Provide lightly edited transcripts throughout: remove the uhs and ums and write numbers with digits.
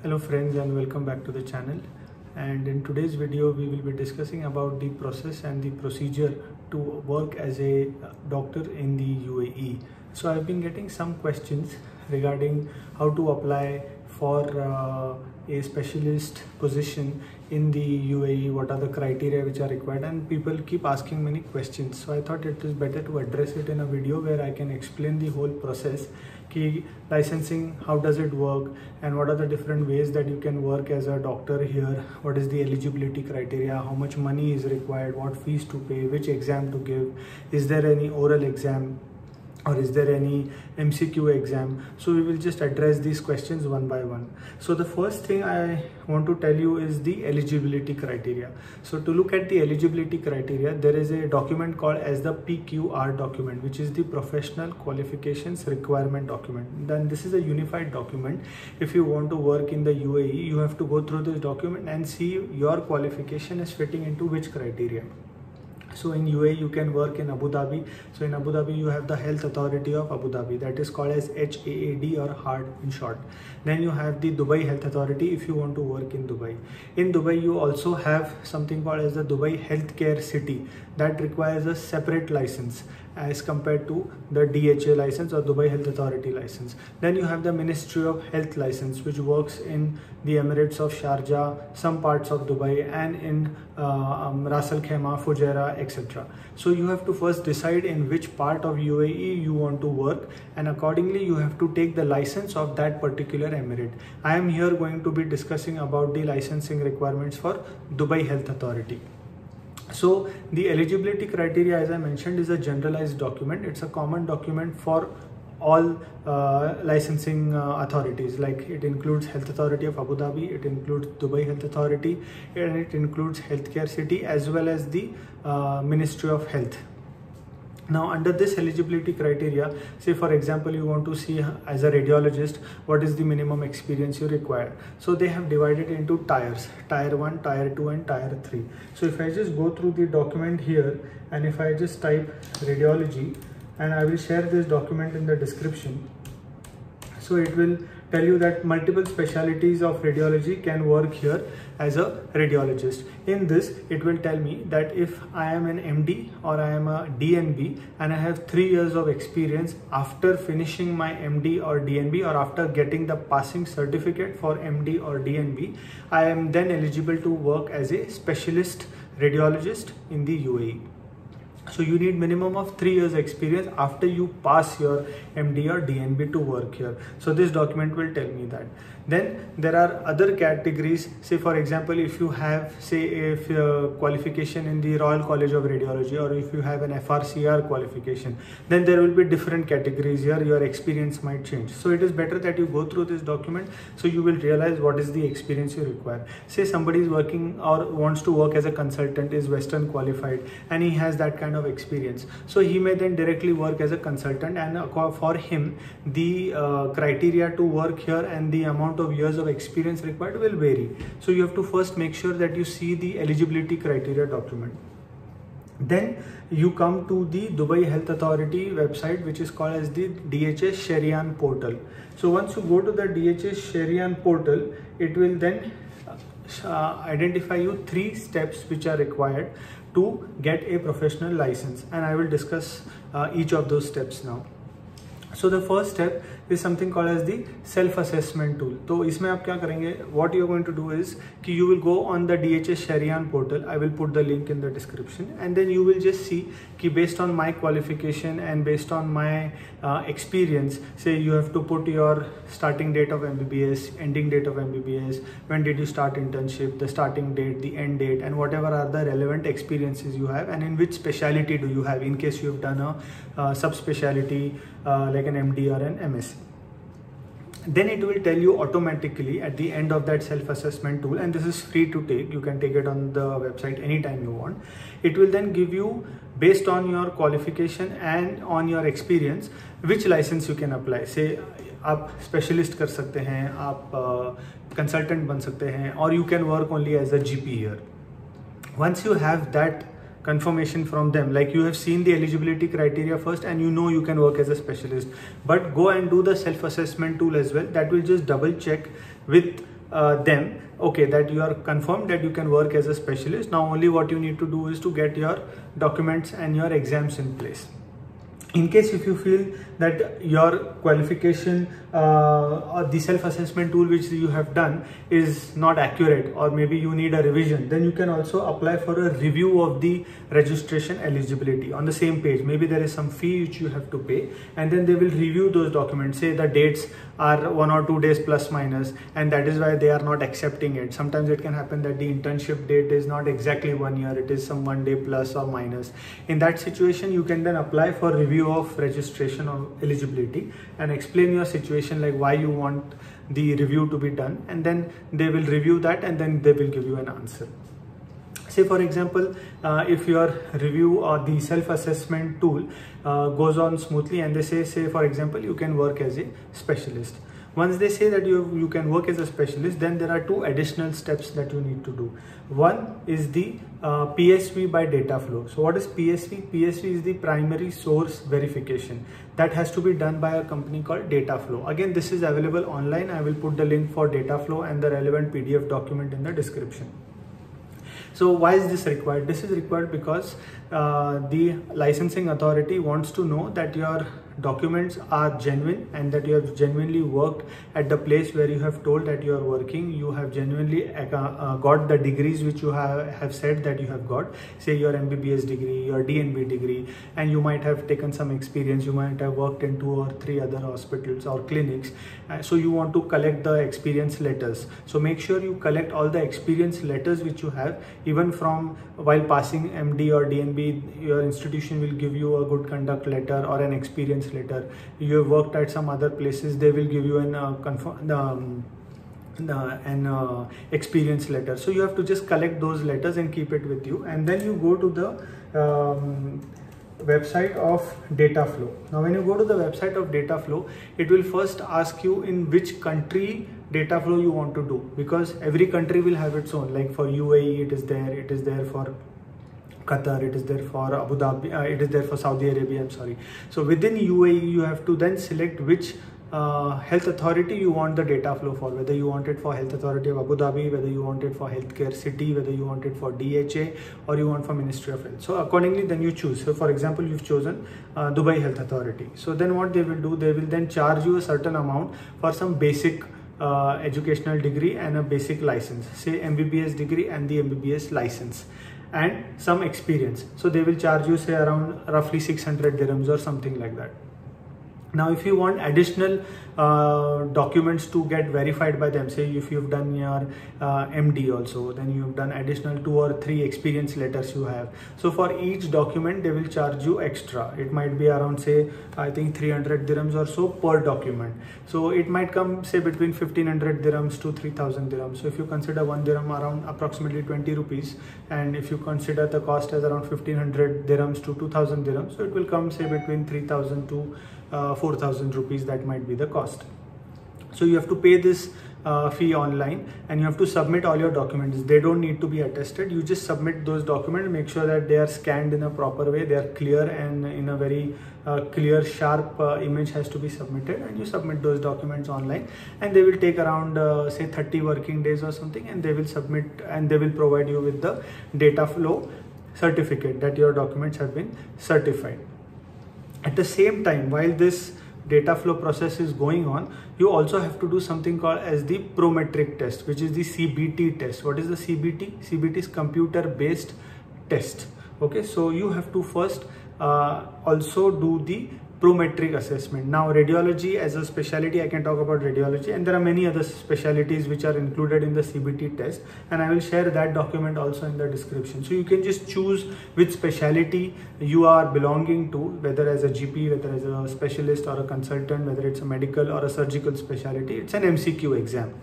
Hello friends and welcome back to the channel, and in today's video we will be discussing about the process and the procedure to work as a doctor in the UAE. So I've been getting some questions regarding how to apply for a specialist position in the UAE, what are the criteria which are required, and people keep asking many questions. So I thought it is better to address it in a video where I can explain the whole process. Key licensing, how does it work, and what are the different ways that you can work as a doctor here, what is the eligibility criteria, how much money is required, what fees to pay, which exam to give, is there any oral exam or is there any MCQ exam. So we will just address these questions one by one. So the first thing I want to tell you is the eligibility criteria. So to look at the eligibility criteria, there is a document called as the PQR document, which is the Professional Qualifications Requirement document. Then this is a unified document. If you want to work in the UAE, you have to go through this document and see your qualification is fitting into which criteria. So in UAE you can work in Abu Dhabi. So in Abu Dhabi you have the Health Authority of Abu Dhabi, that is called as HAAD or HAAD in short. Then you have the Dubai Health Authority if you want to work in Dubai. In Dubai you also have something called as the Dubai Healthcare City that requires a separate license as compared to the DHA license or Dubai Health Authority license. Then you have the Ministry of Health license, which works in the Emirates of Sharjah, some parts of Dubai, and in Ras Al Khaimah, Fujairah, etc. So you have to first decide in which part of UAE you want to work, and accordingly you have to take the license of that particular emirate. I am here going to be discussing about the licensing requirements for Dubai Health Authority. So the eligibility criteria, as I mentioned, is a generalized document. It's a common document for all licensing authorities. Like it includes Health Authority of Abu Dhabi, it includes Dubai Health Authority, and it includes Healthcare City as well as the Ministry of Health. Now under this eligibility criteria, say for example you want to see as a radiologist what is the minimum experience you require. So they have divided into tiers, tier 1, tier 2 and tier 3. So if I just go through the document here and if I just type radiology, and I will share this document in the description. So it will tell you that multiple specialties of radiology can work here as a radiologist. In this, it will tell me that if I am an MD or I am a DNB and I have 3 years of experience after finishing my MD or DNB, or after getting the passing certificate for MD or DNB, I am then eligible to work as a specialist radiologist in the UAE. So you need minimum of 3 years experience after you pass your MD or DNB to work here. So this document will tell me that. Then there are other categories. Say for example, if you have say a qualification in the Royal College of Radiology, or if you have an FRCR qualification, then there will be different categories here. Your experience might change. So it is better that you go through this document so you will realize what is the experience you require. Say somebody is working or wants to work as a consultant, is Western qualified, and he has that kind of experience. So he may then directly work as a consultant, and for him the criteria to work here and the amount of years of experience required will vary. So you have to first make sure that you see the eligibility criteria document. Then you come to the Dubai Health Authority website, which is called as the DHA Sharian portal. So once you go to the DHA Sharian portal, it will then identify you 3 steps which are required to get a professional license, and I will discuss each of those steps now. So the first step is something called as the self-assessment tool. तो इसमें आप क्या करेंगे? What you are going to do is कि you will go on the DHA Sharian portal. I will put the link in the description, and then you will just see कि based on my qualification and based on my experience, say you have to put your starting date of MBBS, ending date of MBBS, when did you start internship, the starting date, the end date, and whatever are the relevant experiences you have, and in which specialty do you have, in case you have done a subspecialty like an MD or an MSc. Then it will tell you automatically at the end of that self-assessment tool, and this is free to take, you can take it on the website anytime you want. It will then give you, based on your qualification and on your experience, which license you can apply. Say आप specialist कर सकते हैं, आप consultant बन सकते हैं, or you can work only as a GP here. Once you have that confirmation from them, like you have seen the eligibility criteria first and you know you can work as a specialist, but go and do the self-assessment tool as well. That will just double check with them, okay, that you are confirmed that you can work as a specialist. Now only what you need to do is to get your documents and your exams in place. In case if you feel that your qualification or the self-assessment tool which you have done is not accurate, or maybe you need a revision, then you can also apply for a review of the registration eligibility on the same page. Maybe there is some fee which you have to pay, and then they will review those documents, say the dates are 1 or 2 days plus minus, and that is why they are not accepting it. Sometimes it can happen that the internship date is not exactly 1 year, it is some 1 day plus or minus. In that situation, you can then apply for review of registration or eligibility and explain your situation, like why you want the review to be done, and then they will review that and then they will give you an answer. Say for example, if your review or the self-assessment tool goes on smoothly and they say for example, you can work as a specialist. Once they say that you can work as a specialist, then there are 2 additional steps that you need to do. One is the PSV by Dataflow. So what is PSV? PSV is the primary source verification. That has to be done by a company called Dataflow. Again, this is available online. I will put the link for Dataflow and the relevant PDF document in the description. So why is this required? This is required because the licensing authority wants to know that your documents are genuine and that you have genuinely worked at the place where you have told that you are working. You have genuinely got the degrees which you have said that you have got, say your MBBS degree, your DNB degree, and you might have taken some experience, you might have worked in 2 or 3 other hospitals or clinics. So you want to collect the experience letters. So make sure you collect all the experience letters which you have, even from while passing MD or DNB, your institution will give you a good conduct letter or an experience letter. You have worked at some other places, they will give you an experience letter. So you have to just collect those letters and keep it with you, and then you go to the website of Dataflow. Now when you go to the website of Dataflow, it will first ask you in which country Dataflow you want to do, because every country will have its own. Like for UAE it is there for Qatar, it is there for Abu Dhabi, it is there for Saudi Arabia, I'm sorry. So within UAE you have to then select which health authority you want the Dataflow for, whether you want it for Health Authority of Abu Dhabi, whether you want it for Healthcare City, whether you want it for DHA, or you want for Ministry of Health. So accordingly then you choose. So for example, you've chosen Dubai Health Authority. So then what they will do, they will then charge you a certain amount for some basic educational degree and a basic license, say MBBS degree and the MBBS license, and some experience. So they will charge you say around roughly 600 dirhams or something like that. Now if you want additional documents to get verified by them, say if you've done your MD also, then you've done additional 2 or 3 experience letters you have. So for each document they will charge you extra. It might be around say I think 300 dirhams or so per document. So it might come say between 1500 dirhams to 3000 dirhams. So if you consider 1 dirham around approximately 20 rupees, and if you consider the cost as around 1500 dirhams to 2000 dirhams, so it will come say between 3000 to 4000 rupees. That might be the cost. So you have to pay this fee online, and you have to submit all your documents. They don't need to be attested. You just submit those documents, make sure that they are scanned in a proper way, they are clear, and in a very clear sharp image has to be submitted, and you submit those documents online, and they will take around say 30 working days or something, and they will submit and they will provide you with the Dataflow certificate that your documents have been certified. At the same time, while this Dataflow process is going on, you also have to do something called as the Prometric test, which is the CBT test. What is the CBT? CBT is computer based test. Okay, so you have to first also do the Prometric assessment. Now radiology as a specialty, I can talk about radiology, and there are many other specialties which are included in the CBT test, and I will share that document also in the description. So you can just choose which specialty you are belonging to, whether as a GP, whether as a specialist or a consultant, whether it's a medical or a surgical specialty. It's an MCQ exam.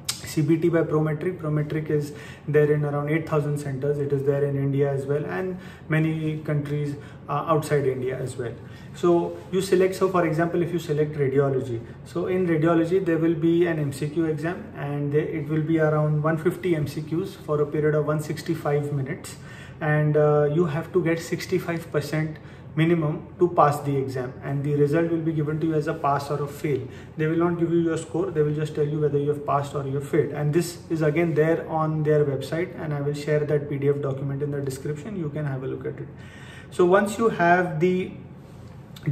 CBT by Prometric. Prometric is there in around 8,000 centers. It is there in India as well, and many countries outside India as well. So you select, so for example, if you select radiology, so in radiology there will be an MCQ exam, and it will be around 150 MCQs for a period of 165 minutes, and you have to get 65% minimum to pass the exam, and the result will be given to you as a pass or a fail. They will not give you your score, they will just tell you whether you have passed or you have failed, and this is again there on their website, and I will share that PDF document in the description. You can have a look at it. So once you have the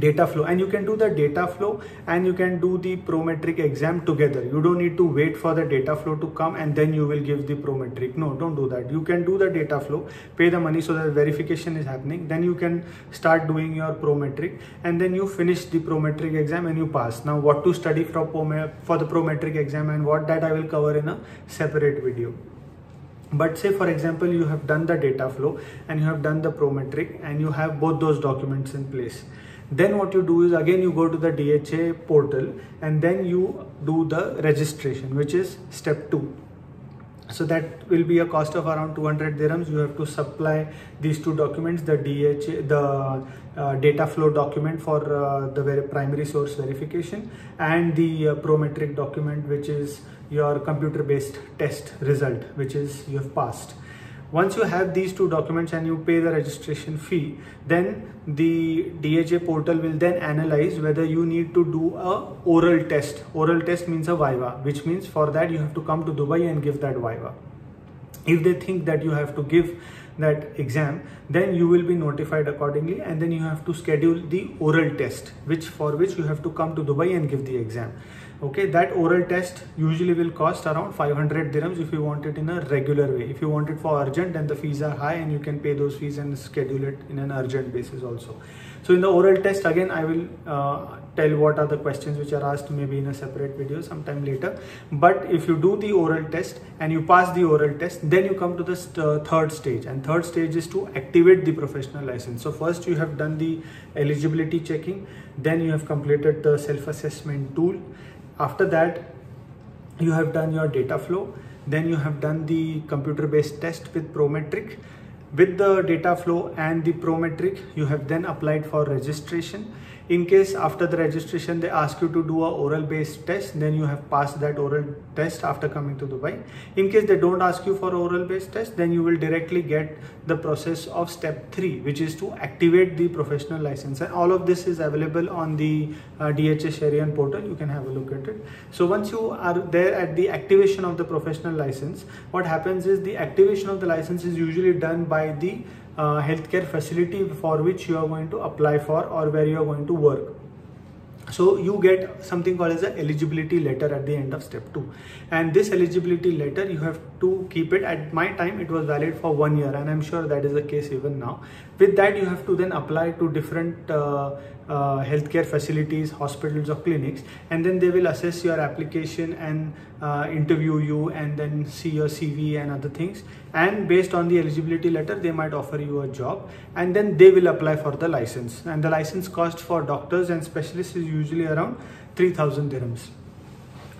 data flow, and you can do the data flow and you can do the Prometric exam together. You don't need to wait for the data flow to come and then you will give the Prometric. No, don't do that. You can do the data flow, pay the money so that verification is happening, then you can start doing your Prometric, and then you finish the Prometric exam and you pass. Now what to study for the Prometric exam and what, that I will cover in a separate video. But say for example you have done the data flow and you have done the Prometric and you have both those documents in place. Then what you do is, again you go to the DHA portal and then you do the registration, which is step 2. So that will be a cost of around 200 dirhams. You have to supply these two documents, the data flow document for the primary source verification, and the Prometric document, which is your computer based test result, which is you have passed. Once you have these two documents and you pay the registration fee, then the DHA portal will then analyze whether you need to do a oral test. Oral test means a viva, which means for that you have to come to Dubai and give that viva. If they think that you have to give that exam, then you will be notified accordingly, and then you have to schedule the oral test, for which you have to come to Dubai and give the exam. Okay, that oral test usually will cost around 500 dirhams if you want it in a regular way. If you want it for urgent, then the fees are high and you can pay those fees and schedule it in an urgent basis also. So in the oral test, again I will tell what are the questions which are asked maybe in a separate video sometime later. But if you do the oral test and you pass the oral test, then you come to the third stage, and third stage is to activate the professional license. So first you have done the eligibility checking, then you have completed the self-assessment tool. After that, you have done your data flow, then you have done the computer-based test with Prometric. With the data flow and the Prometric, you have then applied for registration. In case after the registration they ask you to do a oral based test, then you have passed that oral test after coming to Dubai. In case they don't ask you for oral based test, then you will directly get the process of step 3, which is to activate the professional license, and all of this is available on the DHA Sharian portal. You can have a look at it. So once you are there at the activation of the professional license, what happens is the activation of the license is usually done by the healthcare facility for which you are going to apply for or where you are going to work. So you get something called as an eligibility letter at the end of step 2, and this eligibility letter you have to keep it. At my time it was valid for 1 year, and I'm sure that is the case even now. With that you have to then apply to different healthcare facilities, hospitals or clinics, and then they will assess your application and interview you and then see your CV and other things, and based on the eligibility letter they might offer you a job, and then they will apply for the license. And the license cost for doctors and specialists is usually around 3,000 dirhams.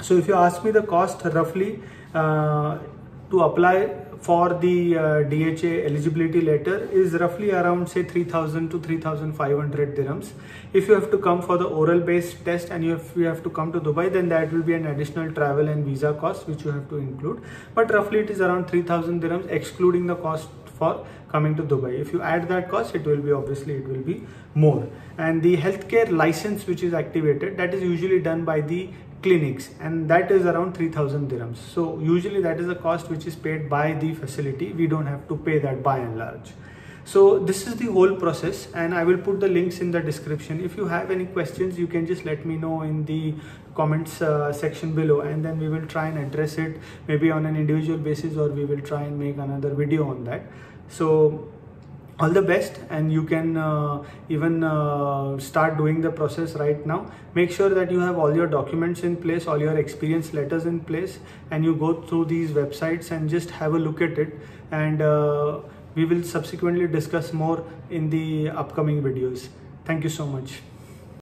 So if you ask me, the cost roughly to apply for the DHA eligibility letter is roughly around say 3,000 to 3,500 dirhams. If you have to come for the oral based test and you have to come to Dubai, then that will be an additional travel and visa cost which you have to include, but roughly it is around 3,000 dirhams excluding the cost for coming to Dubai. If you add that cost, it will be more. And the healthcare license which is activated, that is usually done by the clinics, and that is around 3,000 dirhams. So usually that is a cost which is paid by the facility. We don't have to pay that by and large. So this is the whole process, and I will put the links in the description. If you have any questions, you can just let me know in the comments section below, and then we will try and address it maybe on an individual basis, or we will try and make another video on that. So all the best, and you can even start doing the process right now. Make sure that you have all your documents in place, all your experience letters in place, and you go through these websites and just have a look at it, and we will subsequently discuss more in the upcoming videos. Thank you so much.